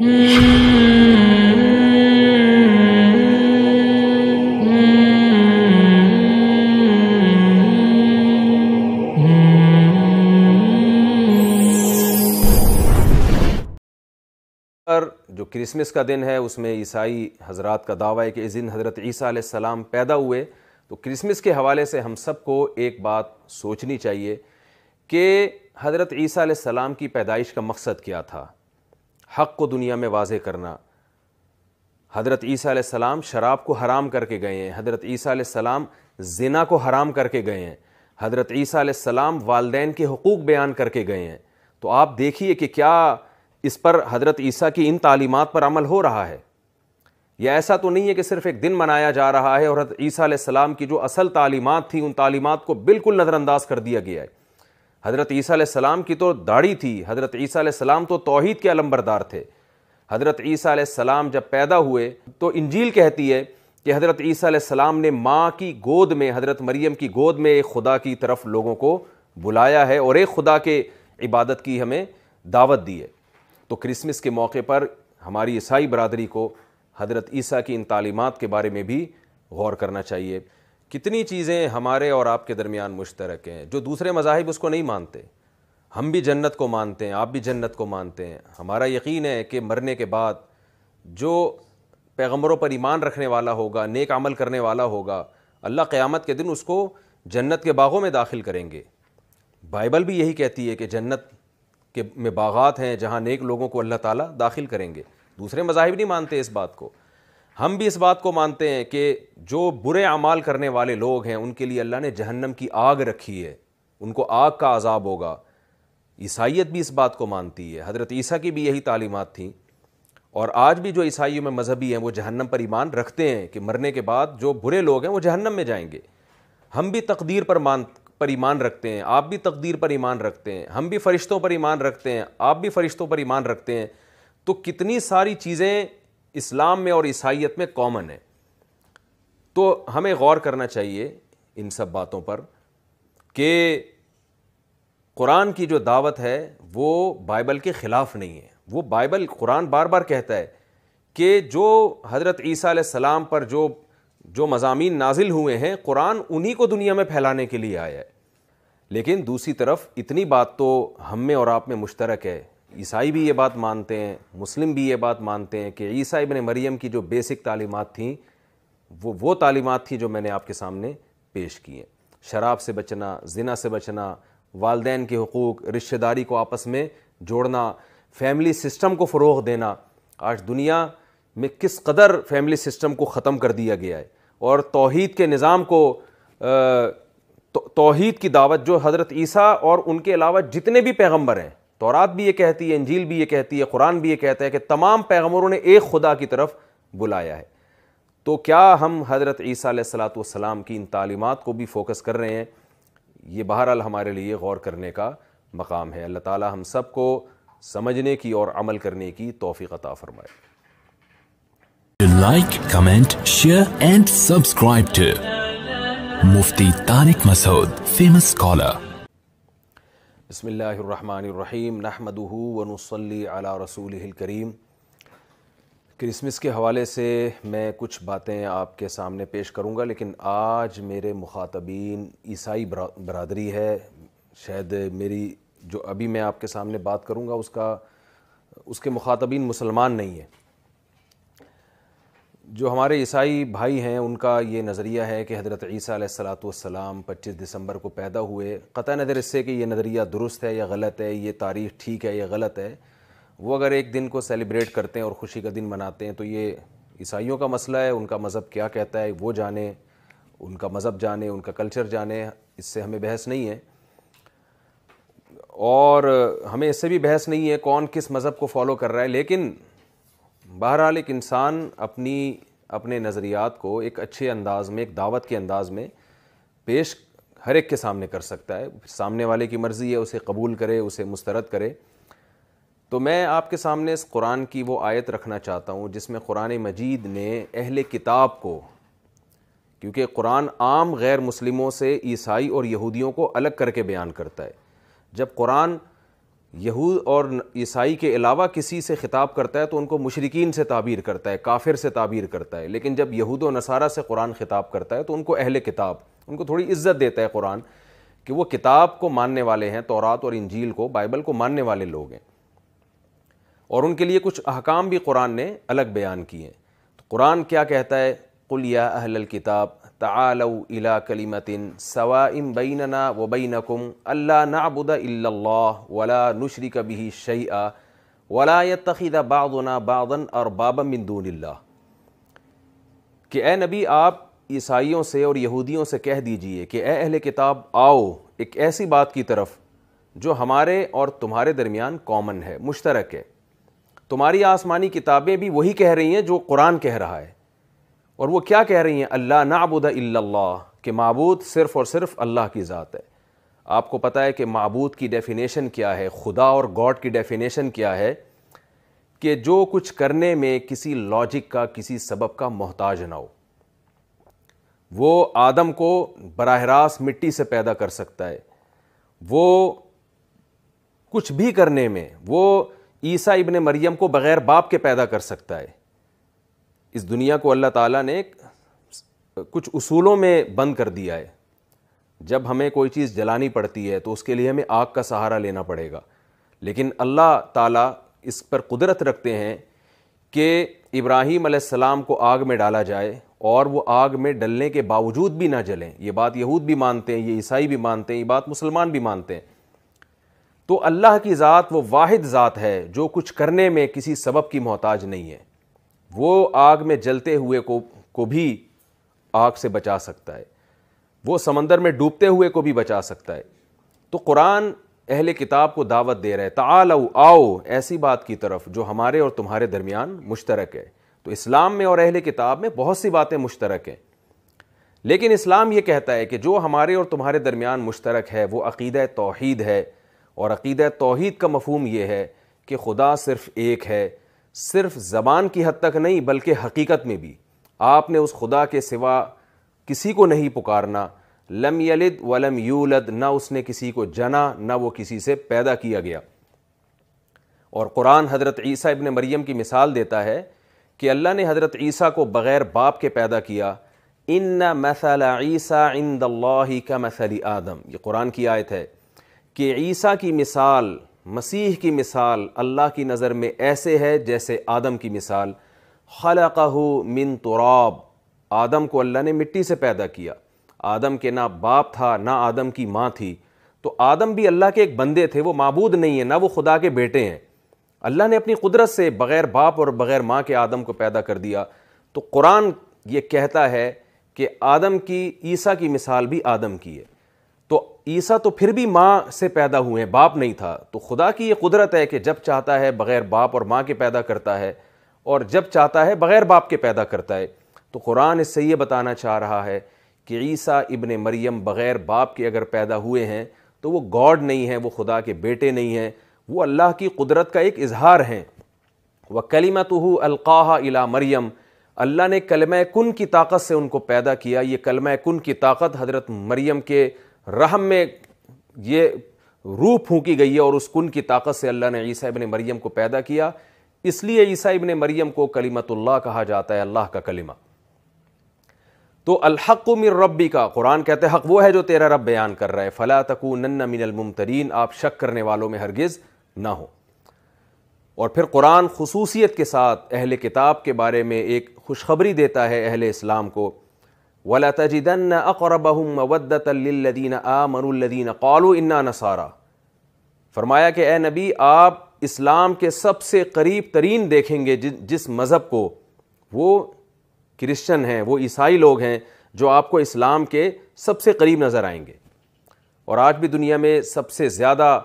جو کرسمس کا دن ہے اس میں عیسائی حضرات کا دعویٰ ہے کہ اس دن حضرت عیسیٰ علیہ السلام پیدا ہوئے. تو کرسمس کے حوالے سے ہم سب کو ایک بات سوچنی چاہیے کہ حضرت عیسیٰ علیہ السلام کی پیدائش کا مقصد کیا تھا. حق کو دنیا میں واضح کرنا. حضرت عیسیٰ علیہ السلام شراب کو حرام کر کے گئے ہیں. حضرت عیسیٰ علیہ السلام زنا کو حرام کر کے گئے ہیں. حضرت عیسیٰ علیہ السلام والدین کے حقوق بیان کر کے گئے ہیں. تو آپ دیکھیے کہ کیا اس پر حضرت عیسیٰ کی ان تعلیمات پر عمل ہو رہا ہے، یا ایسا تو نہیں ہے کہ صرف ایک دن منایا جا رہا ہے اور حضرت عیسیٰ علیہ السلام کی جو اصل تعلیمات تھیں ان تعلیمات کو بالکل نظر انداز کر دیا گیا ہے. حضرت عیسیٰ علیہ السلام کی تو داڑھی تھی. حضرت عیسیٰ علیہ السلام تو توحید کے علمبردار تھے. حضرت عیسیٰ علیہ السلام جب پیدا ہوئے تو انجیل کہتی ہے کہ حضرت عیسیٰ علیہ السلام نے ماں کی گود میں، حضرت مریم کی گود میں ایک خدا کی طرف لوگوں کو بلایا ہے اور ایک خدا کے عبادت کی ہمیں دعوت دی ہے. تو کرسمس کے موقع پر ہماری عیسائی برادری کو حضرت عیسیٰ کی ان تعلیمات کے بارے میں بھی غور کرنا چاہیے. کتنی چیزیں ہمارے اور آپ کے درمیان مشترک ہیں. جو دوسرے مذاہب اس کو نہیں مانتے، ہم بھی جنت کو مانتے ہیں، آپ بھی جنت کو مانتے ہیں. ہمارا یقین ہے کہ مرنے کے بعد جو پیغمبروں پر ایمان رکھنے والا ہوگا، نیک عمل کرنے والا ہوگا، اللہ قیامت کے دن اس کو جنت کے باغوں میں داخل کریں گے. بائبل بھی یہی کہتی ہے کہ جنت کہ میں باغات ہیں جہاں نیک لوگوں کو اللہ تعالیٰ داخل کریں گے. دوسرے مذاہب نہیں مانتے اس بات کو. ہم بھی اس بات کو مانتے ہیں کہ جو برے اعمال کرنے والے لوگ ہیں ان کے لیے اللہ نے جہنم کی آگ رکھی ہے، ان کو آگ کا عذاب ہوگا. عیسائیت بھی اس بات کو مانتی ہے. حضرت عیسیٰ کی بھی یہی تعلیمات تھیں. اور آج بھی جو عیسائیوں میں مذہبی ہیں وہ جہنم پر ایمان رکھتے ہیں کہ مرنے کے بعد جو برے لوگ ہیں وہ جہنم میں جائیں گے. ہم بھی تقدیر پر ایمان رکھتے ہیں، آپ بھی تقدیر پر ایمان رکھتے ہیں. ہم بھی فرشتوں پر ایمان رکھتے ہیں، آپ بھی فرشتوں پر ایمان رکھتے ہیں. تو کتنی ساری چیزیں اسلام میں اور عیسائیت میں کامن ہیں. تو ہمیں غور کرنا چاہیے ان سب باتوں پر کہ قرآن کی جو دعوت ہے وہ بائبل کے خلاف نہیں ہے. وہ بائبل، قرآن بار بار کہتا ہے کہ جو حضرت عیسیٰ علیہ السلام پر جو مضامین نازل ہوئے ہیں قرآن انہی کو دنیا میں پھیلانے کے لیے آیا ہے. لیکن دوسری طرف اتنی بات تو ہم میں اور آپ میں مشترک ہے. عیسائی بھی یہ بات مانتے ہیں، مسلم بھی یہ بات مانتے ہیں کہ عیسیٰ ابن مریم کی جو بیسک تعلیمات تھیں وہ تعلیمات تھیں جو میں نے آپ کے سامنے پیش کی ہیں. شراب سے بچنا، زنا سے بچنا، والدین کے حقوق، رشتہ داری کو آپس میں جوڑنا، فیملی سسٹم کو فروغ دینا. آج دنیا میں کس قدر فیملی سسٹم کو ختم کر دیا گیا ہے اور توحید کے نظام کو، توحید کی دعوت جو حضرت عیسیٰ اور ان کے علاوہ جتنے بھی پیغمبر ہیں، تورات بھی یہ کہتی ہے، انجیل بھی یہ کہتی ہے، قرآن بھی یہ کہتا ہے کہ تمام پیغمبروں نے ایک خدا کی طرف بلایا ہے. تو کیا ہم حضرت عیسیٰ علیہ السلام کی ان تعلیمات کو بھی فوکس کر رہے ہیں؟ یہ بہرحال ہمارے لیے غور کرنے کا مقام ہے. اللہ تعالی ہم سب کو سمجھنے کی اور عمل کرنے کی توفیق عطا فرمائے. Like, comment, share and subscribe to Mufti Tariq Masood, famous scholar. بسم اللہ الرحمن الرحیم. نحمدہ ونصلی علی رسولہ الکریم. کرسمس کے حوالے سے میں کچھ باتیں آپ کے سامنے پیش کروں گا، لیکن آج میرے مخاطبین عیسائی برادری ہے. شاید میری جو ابھی میں آپ کے سامنے بات کروں گا اس کے مخاطبین مسلمان نہیں ہیں. جو ہمارے عیسائی بھائی ہیں ان کا یہ نظریہ ہے کہ حضرت عیسیٰ علیہ السلام 25 دسمبر کو پیدا ہوئے. قطع نظر اس سے کہ یہ نظریہ درست ہے یا غلط ہے، یہ تاریخ ٹھیک ہے یا غلط ہے، وہ اگر ایک دن کو سیلیبریٹ کرتے ہیں اور خوشی کا دن مناتے ہیں تو یہ عیسائیوں کا مسئلہ ہے. ان کا مذہب کیا کہتا ہے وہ جانیں، ان کا مذہب جانیں، ان کا کلچر جانیں. اس سے ہمیں بحث نہیں ہے اور ہمیں اس سے بھی بحث نہیں ہے کون کس مذہب کو فالو کر رہا ہے. لیکن بہرحال ایک انسان اپنے نظریات کو ایک اچھے انداز میں، ایک دعوت کے انداز میں پیش ہر ایک کے سامنے کر سکتا ہے. سامنے والے کی مرضی ہے اسے قبول کرے، اسے مسترد کرے. تو میں آپ کے سامنے اس قرآن کی وہ آیت رکھنا چاہتا ہوں جس میں قرآن مجید نے اہل کتاب کو، کیونکہ قرآن عام غیر مسلموں سے عیسائی اور یہودیوں کو الگ کر کے بیان کرتا ہے. جب قرآن یہود اور عیسائی کے علاوہ کسی سے خطاب کرتا ہے تو ان کو مشرکین سے تعبیر کرتا ہے، کافر سے تعبیر کرتا ہے، لیکن جب یہود و نصارہ سے قرآن خطاب کرتا ہے تو ان کو اہل کتاب، ان کو تھوڑی عزت دیتا ہے قرآن کہ وہ کتاب کو ماننے والے ہیں، تورات اور انجیل کو، بائبل کو ماننے والے لوگ ہیں، اور ان کے لیے کچھ احکام بھی قرآن نے الگ بیان کیے ہیں۔ تو قرآن کیا کہتا ہے؟ قل یا اہل الکتاب تعالوا الی کلمۃ سواء بیننا وبینکم الا نعبد الا اللہ ولا نشرک بہ شیئا ولا یتخذ بعضنا بعضا اربابا من دون اللہ، کہ اے نبی آپ عیسائیوں سے اور یہودیوں سے کہہ دیجئے کہ اے اہل کتاب آؤ ایک ایسی بات کی طرف جو ہمارے اور تمہارے درمیان کامن ہے، مشترک ہے۔ تمہاری آسمانی کتابیں بھی وہی کہہ رہی ہیں جو قرآن کہہ رہا ہے، اور وہ کیا کہہ رہی ہیں؟ اللہ نعبد الا اللہ، کہ معبود صرف اور صرف اللہ کی ذات ہے۔ آپ کو پتہ ہے کہ معبود کی ڈیفینیشن کیا ہے، خدا اور گاڈ کی ڈیفینیشن کیا ہے؟ کہ جو کچھ کرنے میں کسی لاجک کا، کسی سبب کا محتاج نہ ہو۔ وہ آدم کو براہ راست مٹی سے پیدا کر سکتا ہے، وہ کچھ بھی کرنے میں، وہ عیسیٰ ابن مریم کو بغیر باپ کے پیدا کر سکتا ہے۔ اس دنیا کو اللہ تعالیٰ نے کچھ اصولوں میں بند کر دیا ہے۔ جب ہمیں کوئی چیز جلانی پڑتی ہے تو اس کے لیے ہمیں آگ کا سہارا لینا پڑے گا، لیکن اللہ تعالیٰ اس پر قدرت رکھتے ہیں کہ ابراہیم علیہ السلام کو آگ میں ڈالا جائے اور وہ آگ میں ڈلنے کے باوجود بھی نہ جلیں۔ یہ بات یہود بھی مانتے ہیں، یہ عیسائی بھی مانتے ہیں، یہ بات مسلمان بھی مانتے ہیں۔ تو اللہ کی ذات وہ واحد ذات ہے جو کچھ کرنے میں کسی سبب کی محتاج نہیں ہے۔ وہ آگ میں جلتے ہوئے کو بھی آگ سے بچا سکتا ہے، وہ سمندر میں ڈوبتے ہوئے کو بھی بچا سکتا ہے۔ تو قرآن اہل کتاب کو دعوت دے رہا ہے، تعالوا آؤ ایسی بات کی طرف جو ہمارے اور تمہارے درمیان مشترک ہے۔ تو اسلام میں اور اہل کتاب میں بہت سی باتیں مشترک ہیں، لیکن اسلام یہ کہتا ہے کہ جو ہمارے اور تمہارے درمیان مشترک ہے وہ عقیدہ توحید ہے، اور عقیدہ توحید کا مفہوم یہ ہے کہ خدا صرف ایک ہے، صرف زبان کی حد تک نہیں بلکہ حقیقت میں بھی۔ آپ نے اس خدا کے سوا کسی کو نہیں پکارنا، لم یلد ولم یولد، نہ اس نے کسی کو جنا نہ وہ کسی سے پیدا کیا گیا۔ اور قرآن حضرت عیسیٰ ابن مریم کی مثال دیتا ہے کہ اللہ نے حضرت عیسیٰ کو بغیر باپ کے پیدا کیا۔ ان مثل عیسیٰ عند اللہ کمثل آدم، یہ قرآن کی آیت ہے کہ عیسیٰ کی مثال، مسیح کی مثال اللہ کی نظر میں ایسے ہے جیسے آدم کی مثال۔ خلقہ من تراب، آدم کو اللہ نے مٹی سے پیدا کیا۔ آدم کے نہ باپ تھا نہ آدم کی ماں تھی، تو آدم بھی اللہ کے ایک بندے تھے، وہ معبود نہیں ہے، نہ وہ خدا کے بیٹے ہیں۔ اللہ نے اپنی قدرت سے بغیر باپ اور بغیر ماں کے آدم کو پیدا کر دیا۔ تو قرآن یہ کہتا ہے کہ آدم کی، عیسیٰ کی مثال بھی آدم کی ہے۔ تو عیسیٰ تو پھر بھی ماں سے پیدا ہوئے ہیں، باپ نہیں تھا۔ تو خدا کی یہ قدرت ہے کہ جب چاہتا ہے بغیر باپ اور ماں کے پیدا کرتا ہے، اور جب چاہتا ہے بغیر باپ کے پیدا کرتا ہے۔ تو قرآن اس سے یہ بتانا چاہ رہا ہے کہ عیسیٰ ابن مریم بغیر باپ کے اگر پیدا ہوئے ہیں تو وہ گاڈ نہیں ہیں، وہ خدا کے بیٹے نہیں ہیں، وہ اللہ کی قدرت کا ایک اظہار ہیں۔ وَكَلِمَتُهُ أَلْقَاهَا إِلَىٰ مریم، اللہ نے کلمہ کن کی طاقت سے ان کو پیدا کیا۔ یہ کلمہ کن کی طاقت حضرت مریم کے رحم میں یہ روح پھونکی گئی ہے، اور اس کن کی طاقت سے اللہ نے عیسیٰ ابن مریم کو پیدا کیا۔ اس لیے عیسیٰ ابن مریم کو کلمۃ اللہ کہا جاتا ہے، اللہ کا کلمہ۔ تو الحق من ربک، قرآن کہتے ہیں حق وہ ہے جو تیرا رب بیان کر رہا ہے، فلا تکونن من الممترین، آپ شک کرنے والوں میں ہرگز نہ ہو۔ اور پھر قرآن خصوصیت کے ساتھ اہل کتاب کے بارے میں ایک خوشخبری دیتا ہے اہل اسلام کو، وَلَتَجِدَنَّ أَقْرَبَهُمْ مَوَدَّةً لِّلَّذِينَ آمَنُوا الَّذِينَ قَالُوا إِنَّا نَصَارَىٰ، فرمایا کہ اے نبی آپ اسلام کے سب سے قریب ترین دیکھیں گے جس مذہب کو، وہ کرسچن ہیں، وہ عیسائی لوگ ہیں جو آپ کو اسلام کے سب سے قریب نظر آئیں گے۔ اور آج بھی دنیا میں سب سے زیادہ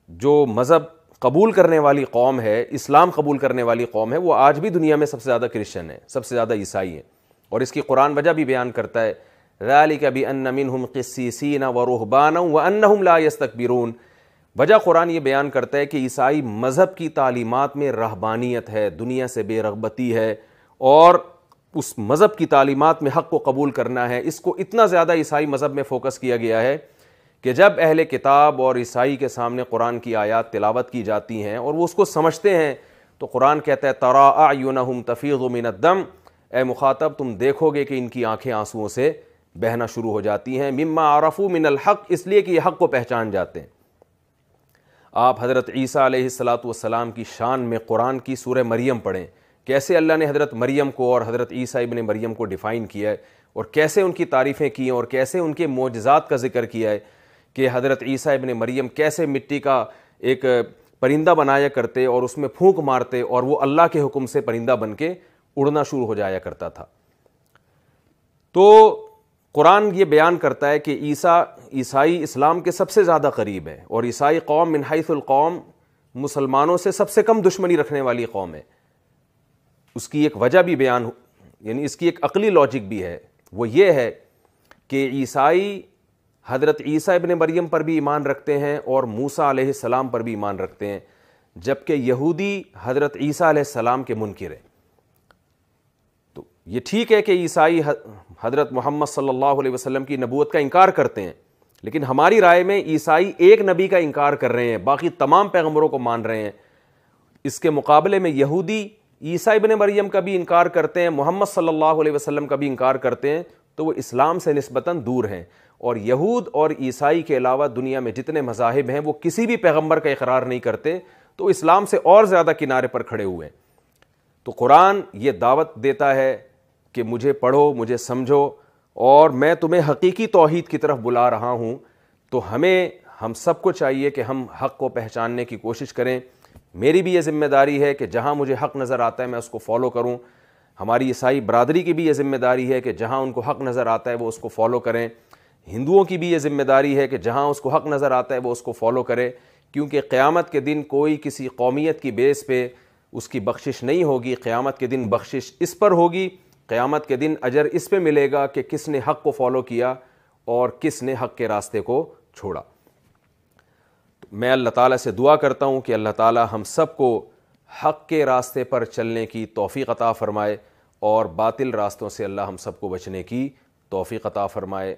جو مذہب قبول کرنے والی قوم ہے، اسلام قبول کرنے والی قوم ہے، وہ آج بھی دنیا میں سب سے زیادہ کرسچن ہیں، سب سے زیادہ عیسائی ہیں۔ اور اس کی قرآن وجہ بھی بیان کرتا ہے، ذَلِكَ بِأَنَّ مِنْهُمْ قِسِّيسِينَ وَرُهْبَانًا وَأَنَّهُمْ لَا يَسْتَكْبِرُونَ۔ وجہ قرآن یہ بیان کرتا ہے کہ عیسائی مذہب کی تعلیمات میں رہبانیت ہے، دنیا سے بے رغبتی ہے، اور اس مذہب کی تعلیمات میں حق کو قبول کرنا ہے۔ اس کو اتنا زیادہ عیسائی مذہب میں فوکس کیا گیا ہے کہ جب اہل کتاب اور عیسائی کے سامنے قرآن کی آیات تلاوت کی جاتی ہیں اور وہ اس کو سمجھتے ہیں تو قرآن کہتا ہے ترا اعینہم تفیض من الدم، اے مخاطب تم دیکھو گے کہ ان کی آنکھیں آنسوؤں سے بہنا شروع ہو جاتی ہیں، مما عرفوا من الحق، اس لیے کہ یہ حق کو پہچان جاتے ہیں۔ آپ حضرت عیسیٰ علیہ السلام کی شان میں قرآن کی سورہ مریم پڑھیں، کیسے اللہ نے حضرت مریم کو اور حضرت عیسیٰ ابن مریم کو ڈیفائن کیا ہے، اور کیسے ان کی تعریفیں کی ہیں، اور کیسے ان کے معجزات کا ذکر کیا ہے کہ حضرت عیسیٰ ابن مریم کیسے مٹی کا ایک پرندہ بنایا کرتے اور اس میں پھونک مارتے اور وہ اللہ کے حکم سے پرندہ بن کے اڑنا شروع ہو جایا کرتا تھا۔ تو قرآن یہ بیان کرتا ہے کہ عیسائی اسلام کے سب سے زیادہ قریب ہے، اور عیسائی قوم من حیث القوم مسلمانوں سے سب سے کم دشمنی رکھنے والی قوم ہے۔ اس کی ایک وجہ بھی بیان، یعنی اس کی ایک عقلی لاجک بھی ہے، وہ یہ ہے کہ عیسائی حضرت عیسیٰ ابن مریم پر بھی ایمان رکھتے ہیں اور موسیٰ علیہ السلام پر بھی ایمان رکھتے ہیں، جبکہ یہودی حضرت عیسیٰ علیہ السلام کے منکر ہیں۔ تو یہ ٹھیک ہے کہ عیسائی حضرت محمد صلی اللہ علیہ وسلم کی نبوت کا انکار کرتے ہیں، لیکن ہماری رائے میں عیسائی ایک نبی کا انکار کر رہے ہیں، باقی تمام پیغمبروں کو مان رہے ہیں۔ اس کے مقابلے میں یہودی عیسیٰ ابن مریم کا بھی انکار کرتے ہیں، محمد صلی اللہ علیہ وسلم کا بھی انکار کرتے ہیں، تو وہ اسلام سے نسبتاً دور ہیں۔ اور یہود اور عیسائی کے علاوہ دنیا میں جتنے مذاہب ہیں وہ کسی بھی پیغمبر کا اقرار نہیں کرتے، تو اسلام سے اور زیادہ کنارے پر کھڑے ہوئے ہیں۔ تو قرآن یہ دعوت دیتا ہے کہ مجھے پڑھو، مجھے سمجھو، اور میں تمہیں حقیقی توحید کی طرف بلا رہا ہوں۔ تو ہم سب کو چاہیے کہ ہم حق کو پہچاننے کی کوشش کریں۔ میری بھی یہ ذمہ داری ہے کہ جہاں مجھے حق نظر آتا ہے میں اس کو فالو کروں۔ ہماری عیسائی برادری کی بھی یہ ذمہ داری ہے کہ جہاں ان کو حق نظر آتا ہے وہ اس کو فالو کریں۔ ہندوؤں کی بھی یہ ذمہ داری ہے کہ جہاں اس کو حق نظر آتا ہے وہ اس کو فالو کرے، کیونکہ قیامت کے دن کوئی کسی قومیت کی بیس پہ اس کی بخشش نہیں ہوگی۔ قیامت کے دن بخشش اس پر ہوگی، قیامت کے دن اجر اس پہ ملے گا کہ کس نے حق کو فالو کیا اور کس نے حق کے راستے کو چھوڑا۔ میں اللہ تعالیٰ سے دعا کرتا ہوں کہ اللہ تعالیٰ ہم سب کو حق کے راستے پر چلنے کی توفیق عطا فرمائے، اور باطل راستوں سے اللہ ہم سب کو بچنے کی توفیق عطا فرمائے۔